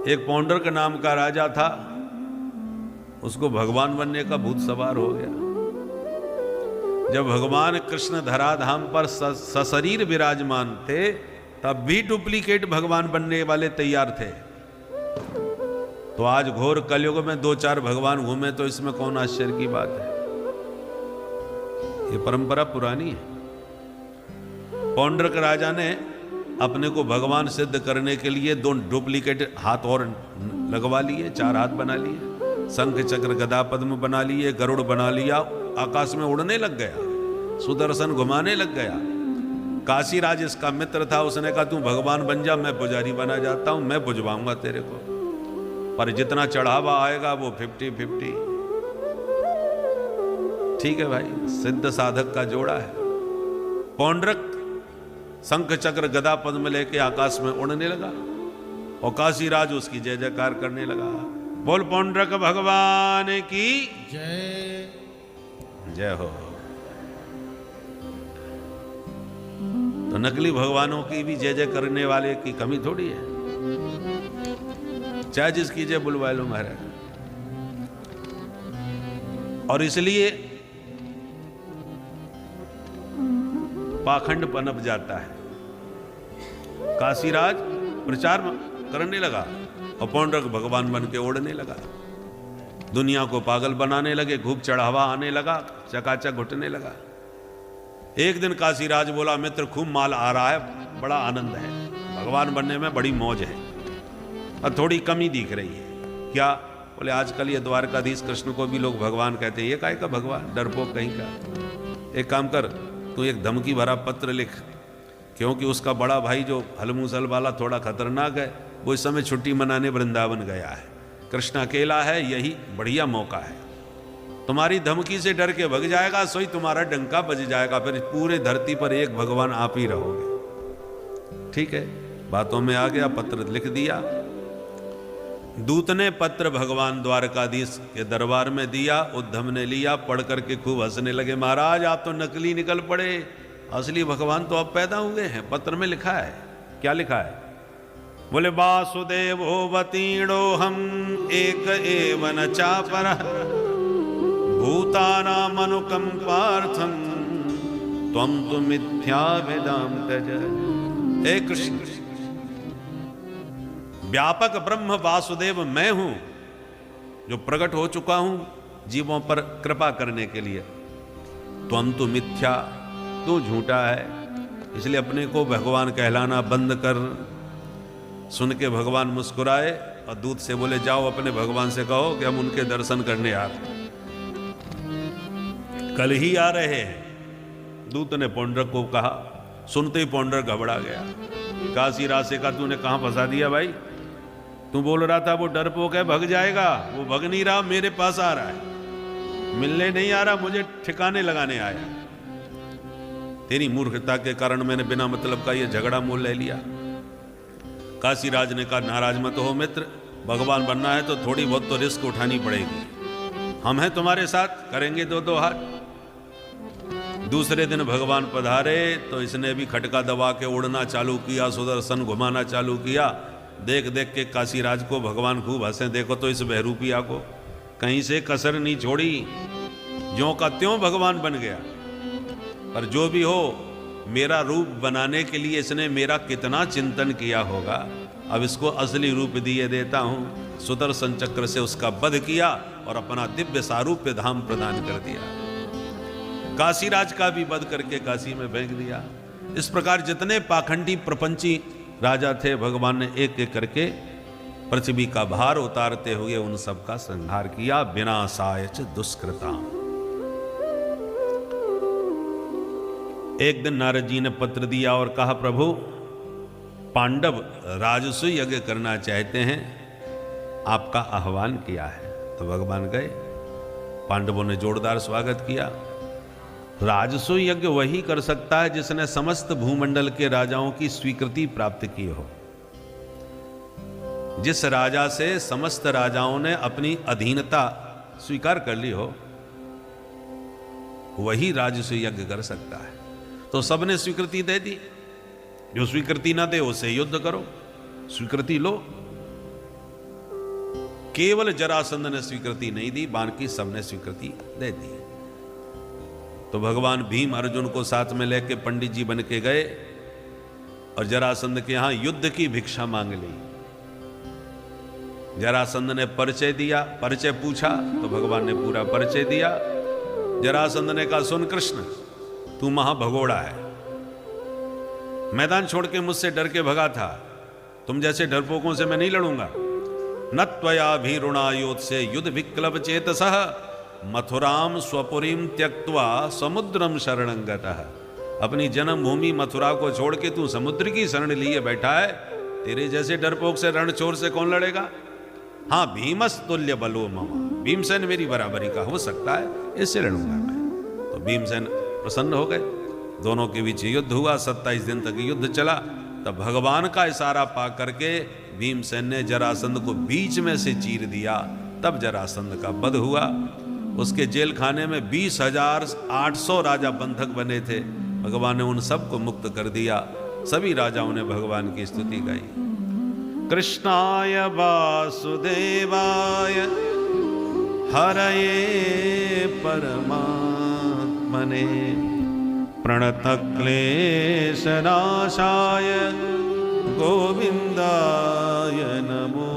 एक पौंड्रक नाम का राजा था, उसको भगवान बनने का भूत सवार हो गया। जब भगवान कृष्ण धराधाम पर सशरीर विराजमान थे, तब भी डुप्लीकेट भगवान बनने वाले तैयार थे। तो आज घोर कलयुग में 2-4 भगवान घूमे तो इसमें कौन आश्चर्य की बात है। ये परंपरा पुरानी है। पौंड्रक राजा ने अपने को भगवान सिद्ध करने के लिए 2 डुप्लीकेट हाथ और लगवा लिए, 4 हाथ बना लिए, शंख चक्र गदा पद्म बना लिए, गरुड़ बना लिया, आकाश में उड़ने लग गया, सुदर्शन घुमाने लग गया। काशीराज इसका मित्र था, उसने कहा तू भगवान बन जा, मैं पुजारी बना जाता हूं, मैं पुजवाऊंगा तेरे को, पर जितना चढ़ावा आएगा वो 50-50। ठीक है भाई, सिद्ध साधक का जोड़ा है। पौंड्रक शंख चक्र गदा पद्म लेके आकाश में उड़ने लगा और काशीराज उसकी जय जयकार करने लगा। बोल पौंड्रक भगवान की जय। जय हो। तो नकली भगवानों की भी जय जय करने वाले की कमी थोड़ी है, चाहे जिसकी जय बुलवा लो महाराज। और इसलिए पाखंड पनप जाता है। काशीराज प्रचार करने लगा और पौंड्रक भगवान बन के उड़ने लगा, दुनिया को पागल बनाने लगे, खूब चढ़ावा आने लगा, चकाचक घुटने लगा। एक दिन काशीराज बोला मित्र खूब माल आ रहा है, बड़ा आनंद है, भगवान बनने में बड़ी मौज है, और थोड़ी कमी दिख रही है। क्या? बोले आजकल ये द्वारकाधीश कृष्ण को भी लोग भगवान कहते हैं, ये काहे का भगवान, डरपोक कहीं का। एक काम कर, तू एक धमकी भरा पत्र लिख, क्योंकि उसका बड़ा भाई जो हलमूसल वाला थोड़ा खतरनाक है, वो इस समय छुट्टी मनाने वृंदावन गया है, कृष्ण अकेला है, यही बढ़िया मौका है, तुम्हारी धमकी से डर के भग जाएगा, सोई तुम्हारा डंका बज जाएगा, फिर पूरे धरती पर एक भगवान आप ही रहोगे। ठीक है, बातों में आ गया, पत्र लिख दिया। दूत ने पत्र भगवान द्वारकाधीश के दरबार में दिया, उद्धव ने लिया, पढ़ करके खूब हंसने लगे, महाराज आप तो नकली निकल पड़े, असली भगवान तो अब पैदा हुए हैं। पत्र में लिखा है, क्या लिखा है? बोले वासुदेव होवतीणो हम एक एवन चापर भूतानाम अनुकंपार्थम त्वं तु मिथ्या वेदाम त्यज। हे कृष्ण, व्यापक ब्रह्म वासुदेव मैं हूं, जो प्रकट हो चुका हूं जीवों पर कृपा करने के लिए। त्वं तु मिथ्या, तू झूठा है, इसलिए अपने को भगवान कहलाना बंद कर। सुन के भगवान मुस्कुराए और दूत से बोले जाओ अपने भगवान से कहो कि हम उनके दर्शन करने आ रहे, कल ही आ रहे हैं। दूत ने पौंड्रक को कहा, सुनते ही पौंड्रक घबरा गया। काशीराज से कहा तूने कहां फंसा दिया भाई, तू बोल रहा था वो डरपोक है, भग जाएगा, वो भग नहीं रहा, मेरे पास आ रहा है, मिलने नहीं आ रहा, मुझे ठिकाने लगाने आया। तेरी मूर्खता के कारण मैंने बिना मतलब का ये झगड़ा मोल ले लिया। काशीराज ने कहा नाराज मत हो मित्र, भगवान बनना है तो थोड़ी बहुत तो रिस्क उठानी पड़ेगी, हम हैं तुम्हारे साथ, करेंगे 2-2 हाथ। दूसरे दिन भगवान पधारे तो इसने भी खटका दबा के उड़ना चालू किया, सुदर्शन घुमाना चालू किया। देख देख के काशीराज को भगवान खूब हंसे, देखो तो इस बहरूपिया को कहीं से कसर नहीं छोड़ी, ज्यों का त्यों भगवान बन गया। पर जो भी हो, मेरा रूप बनाने के लिए इसने मेरा कितना चिंतन किया होगा, अब इसको असली रूप दिए देता हूं। सुदर्शन चक्र से उसका वध किया और अपना दिव्य सारूप्य धाम प्रदान कर दिया। काशीराज का भी वध करके काशी में फेंक दिया। इस प्रकार जितने पाखंडी प्रपंची राजा थे, भगवान ने एक एक करके पृथ्वी का भार उतारते हुए उन सब का संहार किया। विनाशाय च दुष्कृताम। एक दिन नारद जी ने पत्र दिया और कहा प्रभु पांडव राजसूय यज्ञ करना चाहते हैं, आपका आह्वान किया है। तो भगवान गए, पांडवों ने जोरदार स्वागत किया। राजसूय यज्ञ वही कर सकता है जिसने समस्त भूमंडल के राजाओं की स्वीकृति प्राप्त की हो। जिस राजा से समस्त राजाओं ने अपनी अधीनता स्वीकार कर ली हो, वही राजसूय यज्ञ कर सकता है। तो सबने स्वीकृति दे दी, जो स्वीकृति ना दे उससे युद्ध करो, स्वीकृति लो। केवल जरासंध ने स्वीकृति नहीं दी, बाकी सबने स्वीकृति दे दी। तो भगवान भीम अर्जुन को साथ में लेके पंडित जी बन के गए और जरासंध के यहां युद्ध की भिक्षा मांग ली। जरासंध ने परिचय दिया, परिचय पूछा तो भगवान ने पूरा परिचय दिया। जरासंध ने कहा, सुन कृष्ण, तू महाभगोड़ा है, मैदान छोड़ के मुझसे डर के भगा था, तुम जैसे डरपोकों से मैं नहीं लड़ूंगा। न त्वया भीरुणायोत से युद्ध विक्लव चेतसः मथुराम स्वपुरीम त्यक्त्वा समुद्रम शरणं गतः। अपनी जन्मभूमि मथुरा को छोड़ के तू समुद्र की शरण लिए बैठा है, तेरे जैसे डरपोक से रणछोड़ से कौन लड़ेगा। हाँ, भीमस तुल्य बलो मम, भीमसेन मेरी बराबरी का हो सकता है, इससे लड़ूंगा मैं। तो भीमसेन प्रसन्न हो गए, दोनों के बीच युद्ध हुआ। 27 दिन तक युद्ध चला। तब भगवान का इशारा पा करके भीमसेन ने जरासंध को बीच में से चीर दिया। तब जरासंध का वध हुआ। उसके जेल खाने में 20,800 राजा बंधक बने थे। भगवान ने उन सबको मुक्त कर दिया। सभी राजाओं ने भगवान की स्तुति गाई। कृष्णाय वासुदेवाय हरये परमात्मने प्रणतक्लेशनाशाय गोविन्दाय नमो